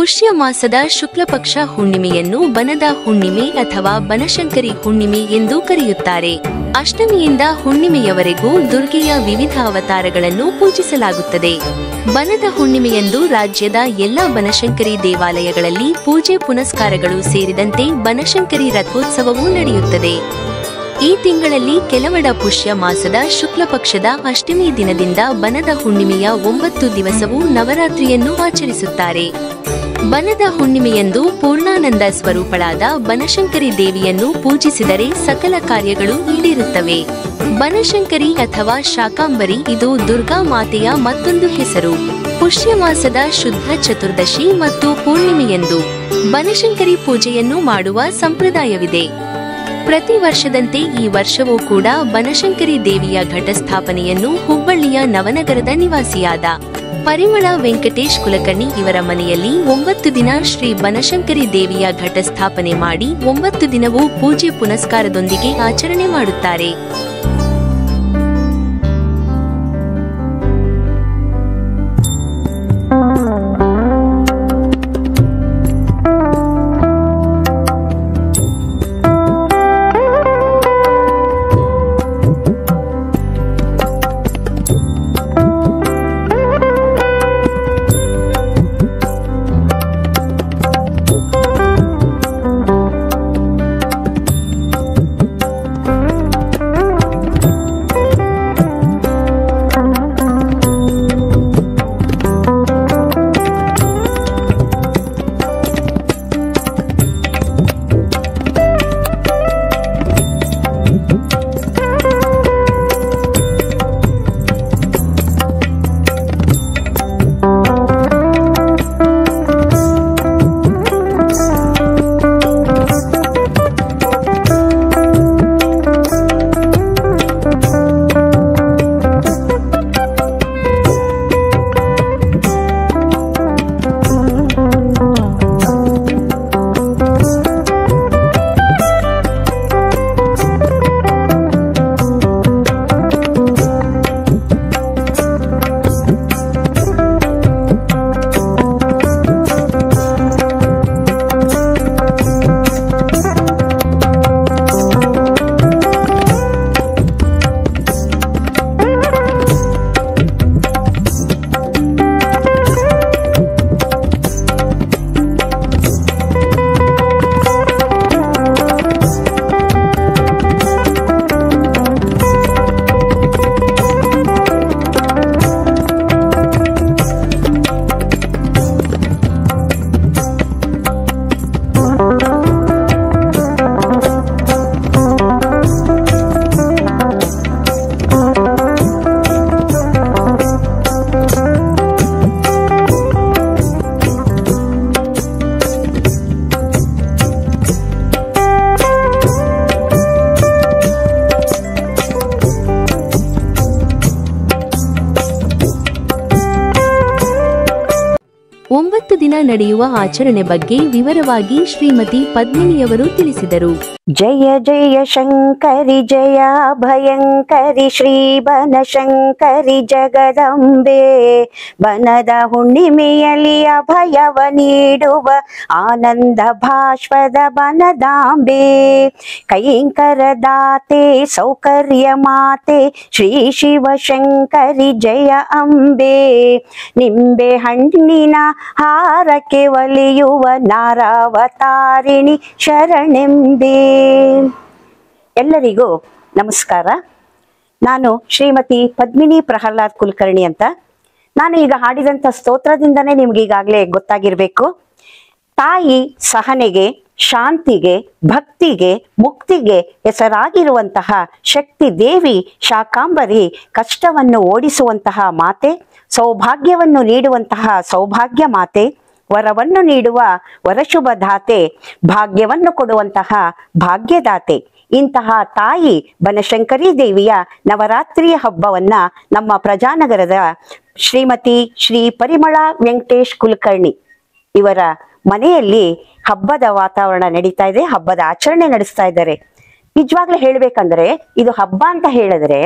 ಪುಷ್ಯ ಮಾಸದ ಶುಕ್ಲ ಪಕ್ಷ ಹುಣ್ಣಿಮೆಯನ್ನು ಬನದ ಹುಣ್ಣಿಮೆ ಅಥವಾ ಬನಶಂಕರಿ ಹುಣ್ಣಿಮೆ ಎಂದು ಕರೆಯುತ್ತಾರೆ. ಅಷ್ಟಮಿಯಿಂದ ಹುಣ್ಣಿಮೆಯವರೆಗೂ ದುರ್ಗೆಯ ವಿವಿಧ ಅವತಾರಗಳನ್ನು ಪೂಜಿಸಲಾಗುತ್ತದೆ. ಬನದ ಹುಣ್ಣಿಮೆಯಂದು ರಾಜ್ಯದ ಎಲ್ಲಾ ಬನಶಂಕರಿ ದೇವಾಲಯಗಳಲ್ಲಿ ಪೂಜೆ ಪುನಸ್ಕಾರಗಳು ಸೇರಿದಂತೆ ಬನಶಂಕರಿ ರಥೋತ್ಸವವೂ ನಡೆಯುತ್ತದೆ. ಈ ತಿಂಗಳಲ್ಲಿ ಕೆಲವಡ ಪುಷ್ಯ ಮಾಸದ ಶುಕ್ಲ ಪಕ್ಷದ ಅಷ್ಟಮಿ ದಿನದಿಂದ ಬನದ ಹುಣ್ಣಿಮೆಯ 9 ದಿವಸವೂ ನವರಾತ್ರಿಯನ್ನು ಆಚರಿಸುತ್ತಾರೆ. ಬನದ ಹುಣ್ಣಿಮೆಯಂದು ಪೂರ್ಣಾನಂದ ಸ್ವರೂಪಳಾದ ಬನಶಂಕರಿ ದೇವಿಯನ್ನು ಪೂಜಿಸಿದರೆ ಸಕಲ ಕಾರ್ಯಗಳು ಈಡೇರುತ್ತವೆ. ಬನಶಂಕರಿ ಅಥವಾ ಶಾಕಾಂಬರಿ ಇದು ದುರ್ಗಾ ಮಾತೆಯ ಮತ್ತೊಂದು ಹೆಸರು. ಪುಷ್ಯ ಮಾಸದ ಶುದ್ಧ ಚತುರ್ದಶಿ ಮತ್ತು ಪೂರ್ಣಿಮೆಯಂದು ಬನಶಂಕರಿ ಪೂಜೆಯನ್ನು ಮಾಡುವ ಸಂಪ್ರದಾಯವಿದೆ. ಪ್ರತಿ ವರ್ಷದಂತೆ ಈ ವರ್ಷವೂ ಕೂಡ ಬನಶಂಕರಿ ದೇವಿಯ ಘಟಸ್ಥಾಪನೆಯನ್ನು ಹುಬ್ಬಳ್ಳಿಯ ನವನಗರದ ನಿವಾಸಿಯಾದ ಪರಿಮಳ ವೆಂಕಟೇಶ್ ಕುಲಕರ್ಣಿ ಇವರ ಮನೆಯಲ್ಲಿ 9 ದಿನ ಶ್ರೀ ಬನಶಂಕರಿ ದೇವಿಯ ಘಟಸ್ಥಾಪನೆ ಮಾಡಿ 9 ದಿನವೂ ಪೂಜೆ ಪುನಸ್ಕಾರದೊಂದಿಗೆ ಆಚರಣೆ ಮಾಡುತ್ತಾರೆ. ದಿನ ನಡೆಯುವ ಆಚರಣೆ ಬಗ್ಗೆ ವಿವರವಾಗಿ ಶ್ರೀಮತಿ ಪದ್ಮಿನಿಯವರು ತಿಳಿಸಿದರು. ಜಯ ಜಯ ಶಂಕರಿ ಜಯ ಭಯಂಕರಿ ಶ್ರೀ ಬನಶಂಕರಿ ಜಗದಂಬೆ. ಬನದ ಹುಣ್ಣಿಮೆಯಲ್ಲಿ ಅಭಯವ ನೀಡುವ ಆನಂದ ಭಾಷ್ಪದ ಬನದಾಂಬೆ. ಕೈಂಕರ ದಾತೆ ಸೌಕರ್ಯ ಮಾತೆ ಶ್ರೀ ಶಿವಶಂಕರಿ ಜಯ ಅಂಬೆ. ನಿಂಬೆ ಹಣ್ಣಿನ ಹಾರಕ್ಕೆ ಒಲಿಯುವ ನಾರಾವತಾರಿಣಿ ಶರಣೆಂಬೆ. ಎಲ್ಲರಿಗೂ ನಮಸ್ಕಾರ. ನಾನು ಶ್ರೀಮತಿ ಪದ್ಮಿನಿ ಪ್ರಹ್ಲಾದ್ ಕುಲಕರ್ಣಿ ಅಂತ. ನಾನು ಈಗ ಹಾಡಿದಂಥ ಸ್ತೋತ್ರದಿಂದನೇ ನಿಮ್ಗೆ ಈಗಾಗಲೇ ಗೊತ್ತಾಗಿರ್ಬೇಕು. ತಾಯಿ ಸಹನೆಗೆ, ಶಾಂತಿಗೆ, ಭಕ್ತಿಗೆ, ಮುಕ್ತಿಗೆ ಹೆಸರಾಗಿರುವಂತಹ ಶಕ್ತಿ ದೇವಿ ಶಾಕಾಂಬರಿ ಕಷ್ಟವನ್ನು ಓಡಿಸುವಂತಹ ಮಾತೆ, ಸೌಭಾಗ್ಯವನ್ನು ನೀಡುವಂತಹ ಸೌಭಾಗ್ಯ ಮಾತೆ, ವರವನ್ನು ನೀಡುವ ವರಶುಭ ದಾತೆ, ಭಾಗ್ಯವನ್ನು ಕೊಡುವಂತಹ ಭಾಗ್ಯದಾತೆ. ಇಂತಹ ತಾಯಿ ಬನಶಂಕರಿ ದೇವಿಯ ನವರಾತ್ರಿಯ ಹಬ್ಬವನ್ನ ನಮ್ಮ ಪ್ರಜಾನಗರದ ಶ್ರೀಮತಿ ಶ್ರೀ ಪರಿಮಳ ವೆಂಕಟೇಶ್ ಕುಲಕರ್ಣಿ ಇವರ ಮನೆಯಲ್ಲಿ ಹಬ್ಬದ ವಾತಾವರಣ ನಡೀತಾ ಇದೆ, ಹಬ್ಬದ ಆಚರಣೆ ನಡೆಸ್ತಾ ಇದ್ದಾರೆ. ನಿಜವಾಗ್ಲೂ ಹೇಳ್ಬೇಕಂದ್ರೆ ಇದು ಹಬ್ಬ ಅಂತ ಹೇಳಿದ್ರೆ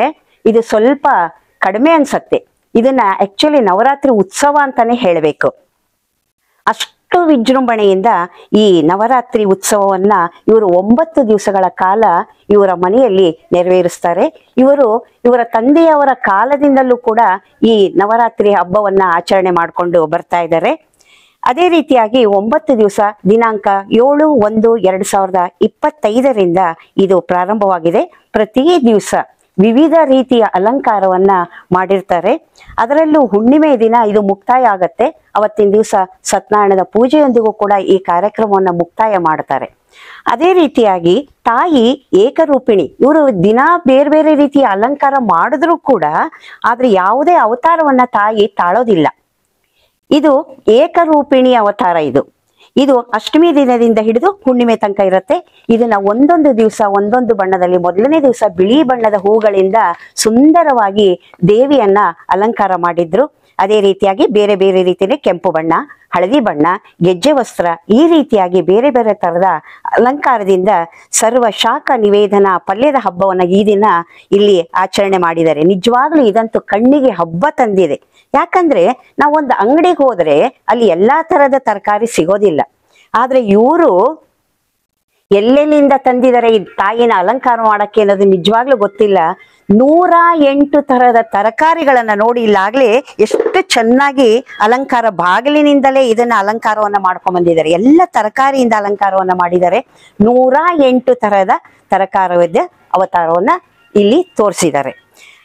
ಇದು ಸ್ವಲ್ಪ ಕಡಿಮೆ ಅನ್ಸತ್ತೆ. ಇದನ್ನ ಆಕ್ಚುಲಿ ನವರಾತ್ರಿ ಉತ್ಸವ ಅಂತಾನೆ ಹೇಳ್ಬೇಕು. ವಿಜೃಂಭಣೆಯಿಂದ ಈ ನವರಾತ್ರಿ ಉತ್ಸವವನ್ನ ಇವರು 9 ದಿವಸಗಳ ಕಾಲ ಇವರ ಮನೆಯಲ್ಲಿ ನೆರವೇರಿಸ್ತಾರೆ. ಇವರ ತಂದೆಯವರ ಕಾಲದಿಂದಲೂ ಕೂಡ ಈ ನವರಾತ್ರಿ ಹಬ್ಬವನ್ನ ಆಚರಣೆ ಮಾಡಿಕೊಂಡು ಬರ್ತಾ ಇದ್ದಾರೆ. ಅದೇ ರೀತಿಯಾಗಿ 9 ದಿವಸ ದಿನಾಂಕ 7/1/2025 ಇದು ಪ್ರಾರಂಭವಾಗಿದೆ. ಪ್ರತಿ ದಿವಸ ವಿವಿಧ ರೀತಿಯ ಅಲಂಕಾರವನ್ನ ಮಾಡಿರ್ತಾರೆ. ಅದರಲ್ಲೂ ಹುಣ್ಣಿಮೆ ದಿನ ಇದು ಮುಕ್ತಾಯ ಆಗತ್ತೆ. ಅವತ್ತಿನ ದಿವಸ ಸತ್ಯನಾರಾಯಣದ ಪೂಜೆಯೊಂದಿಗೂ ಕೂಡ ಈ ಕಾರ್ಯಕ್ರಮವನ್ನ ಮುಕ್ತಾಯ ಮಾಡ್ತಾರೆ. ಅದೇ ರೀತಿಯಾಗಿ ತಾಯಿ ಏಕರೂಪಿಣಿ, ಇವರು ದಿನ ಬೇರೆ ಬೇರೆ ರೀತಿಯ ಅಲಂಕಾರ ಮಾಡಿದ್ರು ಕೂಡ ಆದ್ರೆ ಯಾವುದೇ ಅವತಾರವನ್ನ ತಾಯಿ ತಾಳೋದಿಲ್ಲ. ಇದು ಏಕರೂಪಿಣಿ ಅವತಾರ. ಇದು ಅಷ್ಟಮಿ ದಿನದಿಂದ ಹಿಡಿದು ಹುಣ್ಣಿಮೆ ತನಕ ಇರುತ್ತೆ. ಇದನ್ನ ಒಂದೊಂದು ದಿವಸ ಒಂದೊಂದು ಬಣ್ಣದಲ್ಲಿ, ಮೊದಲನೇ ದಿವಸ ಬಿಳಿ ಬಣ್ಣದ ಹೂಗಳಿಂದ ಸುಂದರವಾಗಿ ದೇವಿಯನ್ನ ಅಲಂಕಾರ ಮಾಡಿದ್ರು. ಅದೇ ರೀತಿಯಾಗಿ ಬೇರೆ ಬೇರೆ ರೀತಿಯಲ್ಲಿ ಕೆಂಪು ಬಣ್ಣ, ಹಳದಿ ಬಣ್ಣ, ಗೆಜ್ಜೆ ವಸ್ತ್ರ, ಈ ರೀತಿಯಾಗಿ ಬೇರೆ ಬೇರೆ ತರದ ಅಲಂಕಾರದಿಂದ ಸರ್ವ ಶಾಖ ನಿವೇದನ ಪಲ್ಯದ ಹಬ್ಬವನ್ನ ಈ ದಿನ ಇಲ್ಲಿ ಆಚರಣೆ ಮಾಡಿದ್ದಾರೆ. ನಿಜವಾಗ್ಲೂ ಇದಂತೂ ಕಣ್ಣಿಗೆ ಹಬ್ಬ ತಂದಿದೆ. ಯಾಕಂದ್ರೆ ನಾವೊಂದು ಅಂಗಡಿಗೆ ಹೋದ್ರೆ ಅಲ್ಲಿ ಎಲ್ಲಾ ತರದ ತರಕಾರಿ ಸಿಗೋದಿಲ್ಲ. ಆದ್ರೆ ಇವರು ಎಲ್ಲೆಲ್ಲಿಂದ ತಂದಿದ್ದಾರೆ ಈ ತಾಯಿನ ಅಲಂಕಾರ ಮಾಡಕ್ಕೆ ಅನ್ನೋದು ನಿಜವಾಗ್ಲೂ ಗೊತ್ತಿಲ್ಲ. 108 ತರದ ತರಕಾರಿಗಳನ್ನ ನೋಡಿ, ಇಲ್ಲಾಗ್ಲೇ ಎಷ್ಟು ಚೆನ್ನಾಗಿ ಅಲಂಕಾರ, ಬಾಗಿಲಿನಿಂದಲೇ ಇದನ್ನ ಅಲಂಕಾರವನ್ನ ಮಾಡ್ಕೊಂಡ್ ಬಂದಿದ್ದಾರೆ. ಎಲ್ಲ ತರಕಾರಿಯಿಂದ ಅಲಂಕಾರವನ್ನ ಮಾಡಿದ್ದಾರೆ. 108 ತರದ ತರಕಾರದ ಅವತಾರವನ್ನ ಇಲ್ಲಿ ತೋರಿಸಿದ್ದಾರೆ.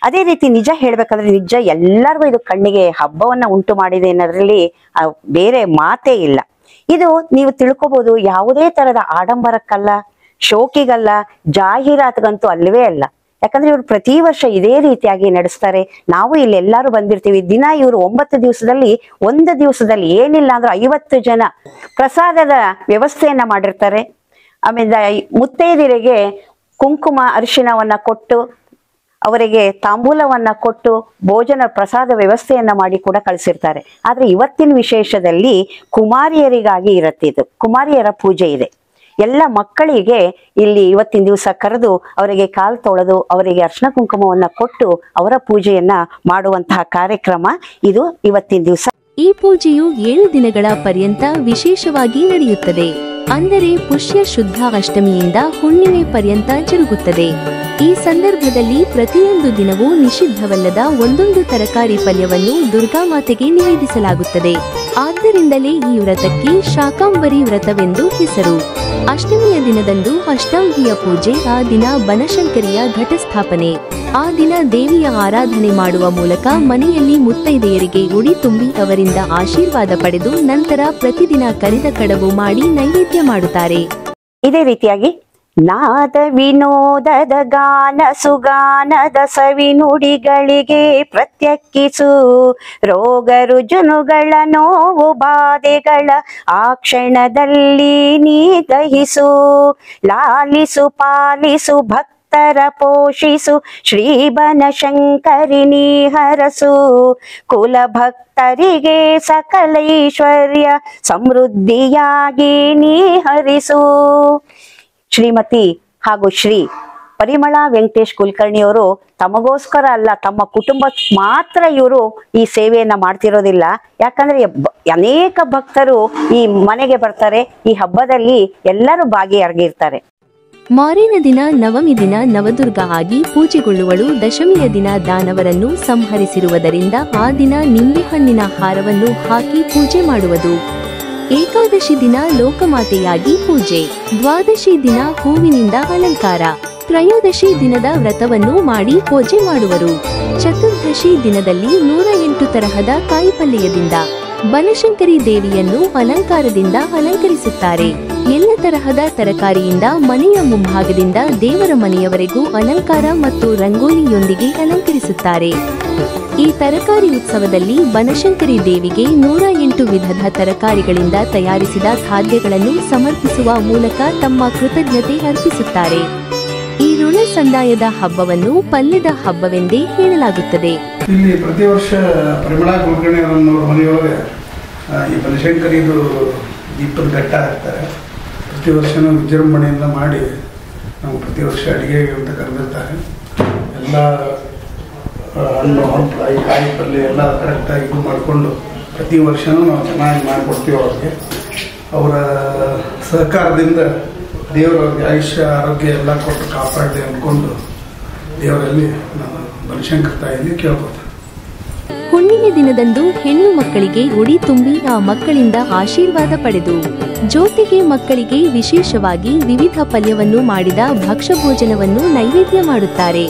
ಅದೇ ರೀತಿ ನಿಜ ಹೇಳ್ಬೇಕಂದ್ರೆ ನಿಜ ಎಲ್ಲರಿಗೂ ಇದು ಕಣ್ಣಿಗೆ ಹಬ್ಬವನ್ನ ಉಂಟು ಮಾಡಿದೆ ಅನ್ನೋದ್ರಲ್ಲಿ ಬೇರೆ ಮಾತೇ ಇಲ್ಲ. ಇದು ನೀವು ತಿಳ್ಕೊಬಹುದು, ಯಾವುದೇ ತರದ ಆಡಂಬರಕ್ಕಲ್ಲ, ಶೋಕಿಗಲ್ಲ, ಜಾಹೀರಾತಿಗಂತೂ ಅಲ್ಲವೇ ಅಲ್ಲ. ಯಾಕಂದ್ರೆ ಇವರು ಪ್ರತಿ ವರ್ಷ ಇದೇ ರೀತಿಯಾಗಿ ನಡೆಸ್ತಾರೆ. ನಾವು ಇಲ್ಲಿ ಎಲ್ಲರೂ ಬಂದಿರ್ತೀವಿ. ದಿನ ಇವರು 9 ದಿವಸದಲ್ಲಿ ಒಂದು ದಿವಸದಲ್ಲಿ ಏನಿಲ್ಲ ಅಂದ್ರೆ 50 ಜನ ಪ್ರಸಾದದ ವ್ಯವಸ್ಥೆಯನ್ನ ಮಾಡಿರ್ತಾರೆ. ಆಮೇಲೆ ಮುತ್ತೈದೆಯರಿಗೆ ಕುಂಕುಮ ಅರಿಶಿಣವನ್ನ ಕೊಟ್ಟು, ಅವರಿಗೆ ತಾಂಬೂಲವನ್ನ ಕೊಟ್ಟು ಭೋಜನ ಪ್ರಸಾದ ವ್ಯವಸ್ಥೆಯನ್ನ ಮಾಡಿ ಕೂಡ ಕಳಿಸಿರ್ತಾರೆ. ಆದ್ರೆ ಇವತ್ತಿನ ವಿಶೇಷದಲ್ಲಿ ಕುಮಾರಿಯರಿಗಾಗಿ ಇರತ್ತಿದ್ದು, ಕುಮಾರಿಯರ ಪೂಜೆ ಇದೆ. ಎಲ್ಲ ಮಕ್ಕಳಿಗೆ ಇಲ್ಲಿ ಇವತ್ತಿನ ದಿವಸ ಕರೆದು ಅವರಿಗೆ ಕಾಲು ತೊಳೆದು ಅವರಿಗೆ ಅರ್ಶಿನ ಕುಂಕುಮವನ್ನ ಕೊಟ್ಟು ಅವರ ಪೂಜೆಯನ್ನ ಮಾಡುವಂತಹ ಕಾರ್ಯಕ್ರಮ ಇದು ಇವತ್ತಿನ ದಿವಸ. ಈ ಪೂಜೆಯು 7 ದಿನಗಳ ಪರ್ಯಂತ ವಿಶೇಷವಾಗಿ ನಡೆಯುತ್ತದೆ. ಅಂದರೆ ಪುಷ್ಯ ಶುದ್ಧ ಅಷ್ಟಮಿಯಿಂದ ಹುಣ್ಣಿಮೆ ಪರ್ಯಂತ ಜರುಗುತ್ತದೆ. ಈ ಸಂದರ್ಭದಲ್ಲಿ ಪ್ರತಿಯೊಂದು ದಿನವೂ ನಿಷಿದ್ಧವಲ್ಲದ ಒಂದೊಂದು ತರಕಾರಿ ಪಲ್ಯವನ್ನು ದುರ್ಗಾಮಾತೆಗೆ ನಿವೇದಿಸಲಾಗುತ್ತದೆ. ಆದ್ದರಿಂದಲೇ ಈ ವ್ರತಕ್ಕೆ ಶಾಕಾಂಬರಿ ವ್ರತವೆಂದು ಹೆಸರು. ಅಷ್ಟಮಿಯ ದಿನದಂದು ಅಷ್ಟಾಂಗಿಯ ಪೂಜೆ, ಆ ದಿನ ಬನಶಂಕರಿಯ ಘಟಸ್ಥಾಪನೆ. ಆ ದಿನ ದೇವಿಯ ಆರಾಧನೆ ಮಾಡುವ ಮೂಲಕ ಮನೆಯಲ್ಲಿ ಮುತ್ತೈದೆಯರಿಗೆ ಉಡಿ ತುಂಬಿ ಅವರಿಂದ ಆಶೀರ್ವಾದ ಪಡೆದು ನಂತರ ಪ್ರತಿದಿನ ಕರಿದ ಕಡಬು ಮಾಡಿ ನೈವೇದ್ಯ ಮಾಡುತ್ತಾರೆ. ಇದೇ ರೀತಿಯಾಗಿ ನಾದ ವಿನೋದದ ಗಾನ ಸುಗಾನದ ಸವಿನುಡಿಗಳಿಗೆ ಪ್ರತ್ಯಕ್ಷಿಸು, ರೋಗ ರುಜುನುಗಳ ನೋವು ಬಾಧೆಗಳ ಆ ಕ್ಷಣದಲ್ಲಿ ನೀ ದಹಿಸು, ಲಾಲಿಸು ಪಾಲಿಸು ಭಕ್ತರ ಪೋಷಿಸು, ಶ್ರೀ ಬನಶಂಕರಿ ನೀ ಹರಸು, ಕುಲ ಭಕ್ತರಿಗೆ ಸಕಲ ಐಶ್ವರ್ಯ ಸಮೃದ್ಧಿಯಾಗಿ ನೀ ಹರಿಸು. ಶ್ರೀಮತಿ ಹಾಗೂ ಶ್ರೀ ಪರಿಮಳಾ ವೆಂಕಟೇಶ್ ಕುಲಕರ್ಣಿಯವರು ತಮಗೋಸ್ಕರ ಅಲ್ಲ, ತಮ್ಮ ಕುಟುಂಬ ಮಾತ್ರ ಇವರು ಈ ಸೇವೆಯನ್ನ ಮಾಡ್ತಿರೋದಿಲ್ಲ. ಯಾಕಂದ್ರೆ ಅನೇಕ ಭಕ್ತರು ಈ ಮನೆಗೆ ಬರ್ತಾರೆ. ಈ ಹಬ್ಬದಲ್ಲಿ ಎಲ್ಲರೂ ಭಾಗಿಯಾಗಿರ್ತಾರೆ. ಮಾರಿನ ದಿನ ನವಮಿ ದಿನ ನವದುರ್ಗ ಆಗಿ ಪೂಜೆಗೊಳ್ಳುವಳು. ದಶಮಿಯ ದಿನ ದಾನವರನ್ನು ಸಂಹರಿಸಿರುವುದರಿಂದ ಆ ದಿನ ನಿಂಬೆಹಣ್ಣಿನ ಹಾರವನ್ನು ಹಾಕಿ ಪೂಜೆ ಮಾಡುವುದು. ಏಕಾದಶಿ ದಿನ ಲೋಕಮಾತೆಯಾಗಿ ಪೂಜೆ. ದ್ವಾದಶಿ ದಿನ ಹೂವಿನಿಂದ ಅಲಂಕಾರ. ತ್ರಯೋದಶಿ ದಿನದ ವ್ರತವನ್ನು ಮಾಡಿ ಪೂಜೆ ಮಾಡುವರು. ಚತುರ್ದಶಿ ದಿನದಲ್ಲಿ 108 ತರಹದ ಕಾಯಿಪಲ್ಯದಿಂದ ಬನಶಂಕರಿ ದೇವಿಯನ್ನು ಅಲಂಕಾರದಿಂದ ಅಲಂಕರಿಸುತ್ತಾರೆ. ಎಲ್ಲ ತರಹದ ತರಕಾರಿಯಿಂದ ಮನೆಯ ಮುಂಭಾಗದಿಂದ ದೇವರ ಮನೆಯವರೆಗೂ ಅಲಂಕಾರ ಮತ್ತು ರಂಗೋಲಿಯೊಂದಿಗೆ ಅಲಂಕರಿಸುತ್ತಾರೆ. ಈ ತರಕಾರಿ ಉತ್ಸವದಲ್ಲಿ ಬನಶಂಕರಿ ದೇವಿಗೆ 108 ವಿಧದ ತರಕಾರಿಗಳಿಂದ ತಯಾರಿಸಿದ ಖಾದ್ಯಗಳನ್ನು ಸಮರ್ಪಿಸುವ ಮೂಲಕ ತಮ್ಮ ಕೃತಜ್ಞತೆ ಅರ್ಪಿಸುತ್ತಾರೆ. ಈ ಋಣ ಸಂದಾಯದ ಹಬ್ಬವನ್ನು ಪಲ್ಯದ ಹಬ್ಬವೆಂದೇ ಹೇಳಲಾಗುತ್ತದೆ. ಇಲ್ಲಿ ಪ್ರತಿ ವರ್ಷ ಪರಿಮಳಾ ಕುಲಕರ್ಣಿ ಅವರನ್ನವ್ರ ಮನೆಯೊಳಗೆ ಈ ಬನಶಂಕರಿದು ದೀಪದ ಘಟ್ಟ ಹಾಕ್ತಾರೆ. ಪ್ರತಿ ವರ್ಷನೂ ವಿಜೃಂಭಣೆಯಿಂದ ಮಾಡಿ ನಾವು ಪ್ರತಿ ವರ್ಷ ಅಡುಗೆ ಅಂತ ಕರೆದಿರ್ತಾರೆ. ಎಲ್ಲ ಹಣ್ಣು ಹಂಪಲಾಯಿ ಕಾಯಿ ಪಲ್ಯ ಎಲ್ಲ ಕರೆಕ್ಟಾಗಿ ಇದು ಮಾಡಿಕೊಂಡು ಪ್ರತಿ ವರ್ಷನೂ ನಾವು ಚೆನ್ನಾಗಿ ಮಾಡಿಕೊಡ್ತೀವಿ ಅವ್ರಿಗೆ. ಅವರ ಸಹಕಾರದಿಂದ ದೇವರವ್ರಿಗೆ ಆಯುಷ್ಯ ಆರೋಗ್ಯ ಎಲ್ಲ ಕೊಟ್ಟು ಕಾಪಾಡಲಿ ಅಂದ್ಕೊಂಡು ದೇವರಲ್ಲಿ ನಾನು ಬನಶಂಕರ ತಾಯಿಯಲ್ಲಿ ಕೇಳ್ಬೋದು. ಹುಣ್ಣಿಮೆ ದಿನದಂದು ಹೆಣ್ಣು ಮಕ್ಕಳಿಗೆ ಉಡಿ ತುಂಬಿ ಆ ಮಕ್ಕಳಿಂದ ಆಶೀರ್ವಾದ ಪಡೆದು ಜೊತೆಗೆ ಮಕ್ಕಳಿಗೆ ವಿಶೇಷವಾಗಿ ವಿವಿಧ ಪಲ್ಯವನ್ನು ಮಾಡಿದ ಭಕ್ಷ್ಯ ಭೋಜನವನ್ನು ನೈವೇದ್ಯ ಮಾಡುತ್ತಾರೆ.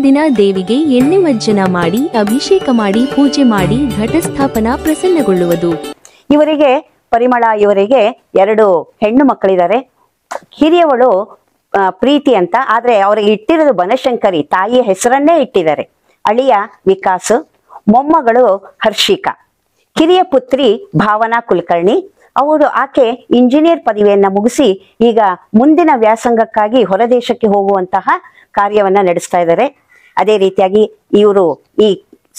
ದಿನ ದೇವಿಗೆ ಎಣ್ಣೆ ಮಜ್ಜನ ಮಾಡಿ ಅಭಿಷೇಕ ಮಾಡಿ ಪೂಜೆ ಮಾಡಿ ಘಟಸ್ಥಾಪನಾ ಪ್ರಸನ್ನಗೊಳ್ಳುವುದು. ಇವರಿಗೆ ಪರಿಮಳ ಇವರಿಗೆ 2 ಹೆಣ್ಣು ಮಕ್ಕಳಿದ್ದಾರೆ. ಹಿರಿಯವಳು ಪ್ರೀತಿ ಅಂತ, ಆದ್ರೆ ಅವ್ರಿಗೆ ಇಟ್ಟಿರೋದು ಬನಶಂಕರಿ, ತಾಯಿಯ ಹೆಸರನ್ನೇ ಇಟ್ಟಿದ್ದಾರೆ. ಅಳಿಯ ವಿಕಾಸ್, ಮೊಮ್ಮಗಳು ಹರ್ಷಿಕಾ. ಕಿರಿಯ ಪುತ್ರಿ ಭಾವನಾ ಕುಲಕರ್ಣಿ. ಆಕೆ ಇಂಜಿನಿಯರ್ ಪದವಿಯನ್ನ ಮುಗಿಸಿ ಈಗ ಮುಂದಿನ ವ್ಯಾಸಂಗಕ್ಕಾಗಿ ಹೊರದೇಶಕ್ಕೆ ಹೋಗುವಂತಹ ಕಾರ್ಯವನ್ನ ನಡೆಸ್ತಾ ಇದ್ದಾರೆ. ಅದೇ ರೀತಿಯಾಗಿ ಇವರು ಈ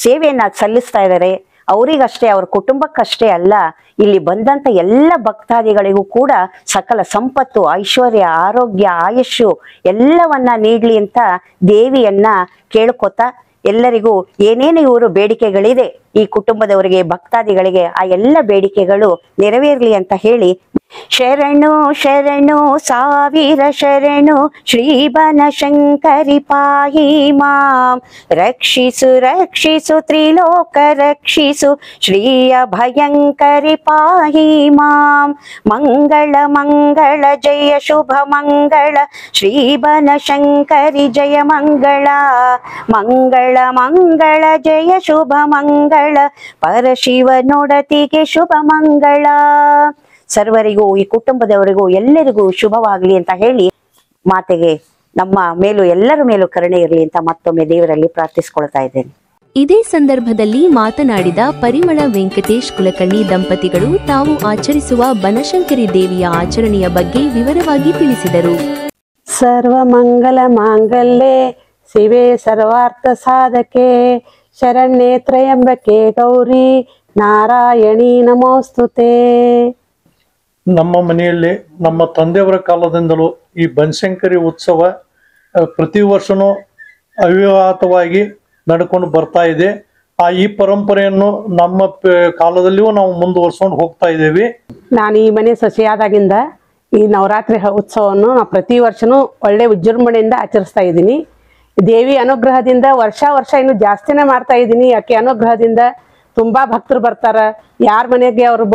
ಸೇವೆಯನ್ನ ಸಲ್ಲಿಸ್ತಾ ಇದ್ದಾರೆ. ಅವರಿಗಷ್ಟೇ, ಅವ್ರ ಕುಟುಂಬಕ್ಕಷ್ಟೇ ಅಲ್ಲ, ಇಲ್ಲಿ ಬಂದಂತ ಎಲ್ಲ ಭಕ್ತಾದಿಗಳಿಗೂ ಕೂಡ ಸಕಲ ಸಂಪತ್ತು, ಐಶ್ವರ್ಯ, ಆರೋಗ್ಯ, ಆಯುಷ್ಯು ಎಲ್ಲವನ್ನ ನೀಡ್ಲಿ ಅಂತ ದೇವಿಯನ್ನ ಕೇಳ್ಕೊತಾ, ಎಲ್ಲರಿಗೂ ಏನೇನು ಇವರು ಬೇಡಿಕೆಗಳಿದೆ ಈ ಕುಟುಂಬದವರಿಗೆ, ಭಕ್ತಾದಿಗಳಿಗೆ, ಆ ಎಲ್ಲ ಬೇಡಿಕೆಗಳು ನೆರವೇರ್ಲಿ ಅಂತ ಹೇಳಿ, ಶರಣು ಶರಣು ಸಾವಿರ ಶರಣು ಶ್ರೀ ಬನಶಂಕರಿ ಪಾಹಿ ಮಾಂ, ರಕ್ಷಿಸು ರಕ್ಷಿಸು ತ್ರಿಲೋಕ ರಕ್ಷಿಸು ಶ್ರೀಯ ಭಯಂಕರಿ ಪಾಹಿ ಮಾಂ, ಮಂಗಳ ಮಂಗಳ ಜಯ ಶುಭ ಮಂಗಳ ಶ್ರೀ ಬನಶಂಕರಿ ಜಯ ಮಂಗಳ, ಮಂಗಳ ಮಂಗಳ ಜಯ ಶುಭ ಮಂಗಳ ಪರಶಿವನೊಡತಿಗೆ ಶುಭ ಮಂಗಳ. ಸರ್ವರಿಗೂ, ಈ ಕುಟುಂಬದವರಿಗೂ ಎಲ್ಲರಿಗೂ ಶುಭವಾಗಲಿ ಅಂತ ಹೇಳಿ, ಮಾತೆಗೆ ನಮ್ಮ ಮೇಲೂ ಎಲ್ಲರ ಮೇಲೂ ಕರುಣೆ ಇರಲಿ ಅಂತ ಮತ್ತೊಮ್ಮೆ ದೇವರಲ್ಲಿ ಪ್ರಾರ್ಥಿಸ್ಕೊಳ್ತಾ ಇದ್ದೇನೆ. ಇದೇ ಸಂದರ್ಭದಲ್ಲಿ ಮಾತನಾಡಿದ ಪರಿಮಳ ವೆಂಕಟೇಶ್ ಕುಲಕರ್ಣಿ ದಂಪತಿಗಳು ತಾವು ಆಚರಿಸುವ ಬನಶಂಕರಿ ದೇವಿಯ ಆಚರಣೆಯ ಬಗ್ಗೆ ವಿವರವಾಗಿ ತಿಳಿಸಿದರು. ಸರ್ವಮಂಗಲ ಮಾಂಗಲ್ಯೆ ಶಿವೆ ಸರ್ವಾರ್ಥ ಸಾಧಕೆ ಶರಣ್ಯೆ ತ್ರಯಂಬಕೆ ಗೌರಿ ನಾರಾಯಣಿ ನಮೋಸ್ತುತೆ. ನಮ್ಮ ಮನೆಯಲ್ಲಿ ನಮ್ಮ ತಂದೆಯವರ ಕಾಲದಿಂದಲೂ ಈ ಬನಶಂಕರಿ ಉತ್ಸವ ಪ್ರತಿ ವರ್ಷನೂ ಅವಿವಾಹಿತವಾಗಿ ನಡ್ಕೊಂಡು ಬರ್ತಾ ಇದೆ. ಈ ಪರಂಪರೆಯನ್ನು ನಮ್ಮ ಕಾಲದಲ್ಲಿಯೂ ನಾವು ಮುಂದುವರ್ಸ್ಕೊಂಡು ಹೋಗ್ತಾ ಇದ್ದೇವೆ. ನಾನು ಈ ಮನೆ ಸೊಸೆಯಾದಾಗಿಂದ ಈ ನವರಾತ್ರಿ ಉತ್ಸವವನ್ನು ನಾವು ಪ್ರತಿ ವರ್ಷನೂ ಒಳ್ಳೆ ವಿಜೃಂಭಣೆಯಿಂದ ಆಚರಿಸ್ತಾ ಇದ್ದೀನಿ. ದೇವಿ ಅನುಗ್ರಹದಿಂದ ವರ್ಷ ಇನ್ನು ಜಾಸ್ತಿನೇ ಮಾಡ್ತಾ ಇದ್ದೀನಿ. ಆಕೆ ಅನುಗ್ರಹದಿಂದ ತುಂಬಾ ಭಕ್ತರು ಬರ್ತಾರ. ಯಾರ ಮನೆಗೆ ಅವ್ರು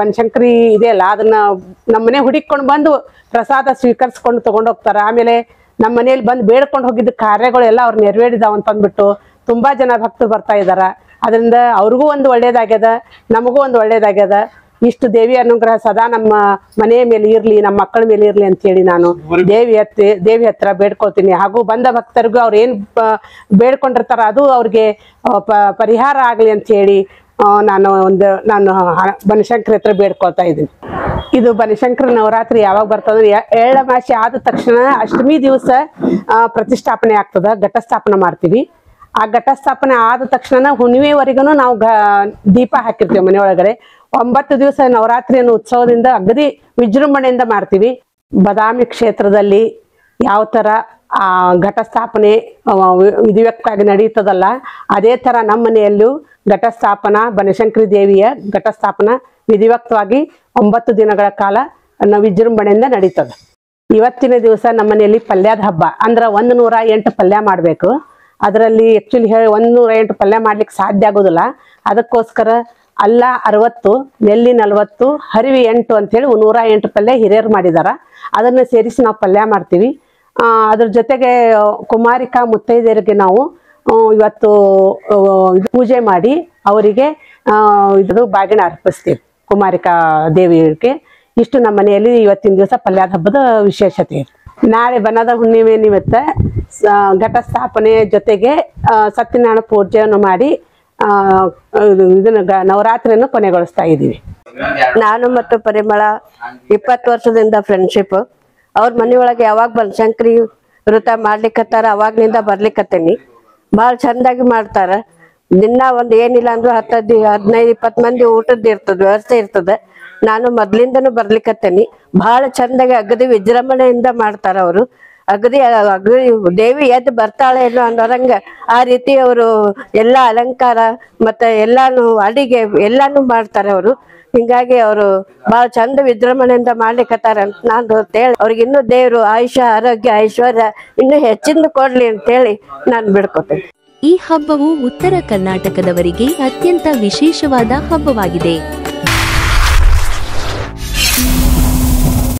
ಬನಶಂಕರಿ ಇದೆಯಲ್ಲ ಅದನ್ನ ನಮ್ಮ ಮನೆ ಹುಡುಕೊಂಡು ಬಂದು ಪ್ರಸಾದ ಸ್ವೀಕರಿಸ್ಕೊಂಡು ತಗೊಂಡೋಗ್ತಾರ. ಆಮೇಲೆ ನಮ್ಮ ಮನೆಯಲ್ಲಿ ಬಂದು ಬೇಡ್ಕೊಂಡು ಹೋಗಿದ್ದ ಕಾರ್ಯಗಳೆಲ್ಲ ಅವ್ರು ನೆರವೇರಿದಾವ ಅಂತಂದ್ಬಿಟ್ಟು ತುಂಬಾ ಜನ ಭಕ್ತರು ಬರ್ತಾ ಇದಾರ. ಅದರಿಂದ ಅವ್ರಿಗೂ ಒಂದು ಒಳ್ಳೇದಾಗ್ಯದ, ನಮಗೂ ಒಂದು ಒಳ್ಳೇದಾಗ್ಯದ. ಇಷ್ಟು ದೇವಿ ಅನುಗ್ರಹ ಸದಾ ನಮ್ಮ ಮನೆಯ ಮೇಲೆ ಇರ್ಲಿ, ನಮ್ಮ ಮಕ್ಕಳ ಮೇಲೆ ಇರ್ಲಿ ಅಂತ ಹೇಳಿ ನಾನು ದೇವಿ ಹತ್ರ ಬೇಡ್ಕೊಳ್ತೀನಿ. ಹಾಗೂ ಬಂದ ಭಕ್ತರಿಗೂ ಅವ್ರು ಏನ್ ಬೇಡ್ಕೊಂಡಿರ್ತಾರ ಅದು ಅವ್ರಿಗೆ ಪರಿಹಾರ ಆಗ್ಲಿ ಅಂತ ಹೇಳಿ ನಾನು ಬನಶಂಕರಿ ಹತ್ರ ಬೇಡ್ಕೊಳ್ತಾ ಇದ್ದೀನಿ. ಇದು ಬನಶಂಕರಿ ನವರಾತ್ರಿ ಯಾವಾಗ ಬರ್ತದಂದ್ರೆ ಎಳ್ಳಮಾಸಿ ಆದ ತಕ್ಷಣ ಅಷ್ಟಮಿ ದಿವಸ ಪ್ರತಿಷ್ಠಾಪನೆ ಆಗ್ತದ, ಘಟಸ್ಥಾಪನೆ ಮಾಡ್ತೀವಿ. ಆ ಘಟಸ್ಥಾಪನೆ ಆದ ತಕ್ಷಣ ಹುಣ್ಣಿಮೆವರೆಗೂ ನಾವು ದೀಪ ಹಾಕಿರ್ತೀವಿ ಮನೆಯೊಳಗಡೆ. 9 ದಿವಸ ನವರಾತ್ರಿಯನ್ನು ಉತ್ಸವದಿಂದ ಅಗದಿ ವಿಜೃಂಭಣೆಯಿಂದ ಮಾಡ್ತೀವಿ. ಬಾದಾಮಿ ಕ್ಷೇತ್ರದಲ್ಲಿ ಯಾವ ತರ ಆ ಘಟಸ್ಥಾಪನೆ ವಿಧಿವತ್ತಾಗಿ ನಡೀತದಲ್ಲ, ಅದೇ ತರ ನಮ್ಮ ಮನೆಯಲ್ಲೂ ಘಟಸ್ಥಾಪನಾ ಬನಶಂಕರಿ ದೇವಿಯ ಘಟಸ್ಥಾಪನಾ ವಿಧಿವತ್ತವಾಗಿ 9 ದಿನಗಳ ಕಾಲ ವಿಜೃಂಭಣೆಯಿಂದ ನಡೀತದೆ. ಇವತ್ತಿನ ದಿವಸ ನಮ್ಮ ಮನೆಯಲ್ಲಿ ಪಲ್ಯದ ಹಬ್ಬ ಅಂದ್ರೆ 108 ಪಲ್ಯ ಮಾಡಬೇಕು. ಅದರಲ್ಲಿ ಆಕ್ಚುಲಿ 108 ಪಲ್ಯ ಮಾಡ್ಲಿಕ್ಕೆ ಸಾಧ್ಯ ಆಗೋದಿಲ್ಲ. ಅದಕ್ಕೋಸ್ಕರ ಅಲ್ಲ 60, ನೆಲ್ಲಿ 40, ಹರಿವಿ 8 ಅಂತೇಳಿ 108 ಪಲ್ಯ ಹಿರಿಯರು ಮಾಡಿದಾರ. ಅದನ್ನ ಸೇರಿಸಿ ನಾವು ಪಲ್ಯ ಮಾಡ್ತೀವಿ. ಅದ್ರ ಜೊತೆಗೆ ಕುಮಾರಿಕಾ ಮುತ್ತೈದೆಯರಿಗೆ ನಾವು ಇವತ್ತು ಪೂಜೆ ಮಾಡಿ ಅವರಿಗೆ ಇದು ಬಾಗಿನ ಅರ್ಪಿಸ್ತೀವಿ ಕುಮಾರಿಕಾ ದೇವಿಗೆ. ಇಷ್ಟು ನಮ್ಮ ಮನೆಯಲ್ಲಿ ಇವತ್ತಿನ ದಿವಸ ಪಲ್ಯದ ಹಬ್ಬದ ವಿಶೇಷತೆ ಇದೆ. ನಾಳೆ ಬನದ ಹುಣ್ಣಿಮೆ ನಿಮಿತ್ತ ಘಟಸ್ಥಾಪನೆ ಜೊತೆಗೆ ಸತ್ಯನಾರಾಯಣ ಪೂಜೆಯನ್ನು ಮಾಡಿ ಇದನ್ನ ನವರಾತ್ರಿಯನ್ನು ಕೊನೆಗೊಳಿಸ್ತಾ ಇದ್ದೀವಿ. ನಾನು ಮತ್ತು ಪರಿಮಳ 20 ವರ್ಷದಿಂದ ಫ್ರೆಂಡ್ಶಿಪ್. ಅವ್ರ ಮನೆಯೊಳಗೆ ಯಾವಾಗ ಬನಶಂಕರಿ ವೃತ ಮಾಡ್ಲಿಕ್ಕತ್ತಾರ ಅವಾಗ್ಲಿಂದ ಬರ್ಲಿಕ್ಕತ್ತೇನಿ. ಭಾಳ ಚಂದಾಗಿ ಮಾಡ್ತಾರ. ದಿನ ಒಂದು ಏನಿಲ್ಲ ಅಂದ್ರೂ 10, 15, 20 ಮಂದಿ ಊಟದ ಇರ್ತದ, ವ್ಯವಸ್ಥೆ ಇರ್ತದ. ನಾನು ಮೊದ್ಲಿಂದನೂ ಬರ್ಲಿಕ್ಕತ್ತೇನಿ. ಭಾಳ ಚಂದಾಗಿ ಅಗದಿ ವಿಜೃಂಭಣೆಯಿಂದ ಮಾಡ್ತಾರ ಅವರು. ಅಗದಿ ದೇವಿ ಎದ್ದು ಬರ್ತಾಳೆ ಏನೋ ಅನ್ನೋರಂಗ ಆ ರೀತಿ ಅವರು ಎಲ್ಲ ಅಲಂಕಾರ ಮತ್ತೆ ಎಲ್ಲಾನು ಅಡಿಗೆ ಎಲ್ಲಾನು ಮಾಡ್ತಾರೆ ಅವರು. ಹಿಂಗಾಗಿ ಅವರು ಬಹಳ ಚಂದ ವಿಜೃಂಭಣೆಯಿಂದ ಮಾಡ್ಲಿಕ್ಕತ್ತಾರ ಅಂತ ನಾನು ಹೇಳಿ ಅವ್ರಿಗೆ ಇನ್ನೂ ದೇವ್ರು ಆಯುಷ್ಯ ಆರೋಗ್ಯ ಐಶ್ವರ್ಯ ಇನ್ನೂ ಹೆಚ್ಚಿಂದ ಕೊಡ್ಲಿ ಅಂತ ಹೇಳಿ ನಾನು ಬಿಡ್ಕೊತೇನೆ. ಈ ಹಬ್ಬವು ಉತ್ತರ ಕರ್ನಾಟಕದವರಿಗೆ ಅತ್ಯಂತ ವಿಶೇಷವಾದ ಹಬ್ಬವಾಗಿದೆ.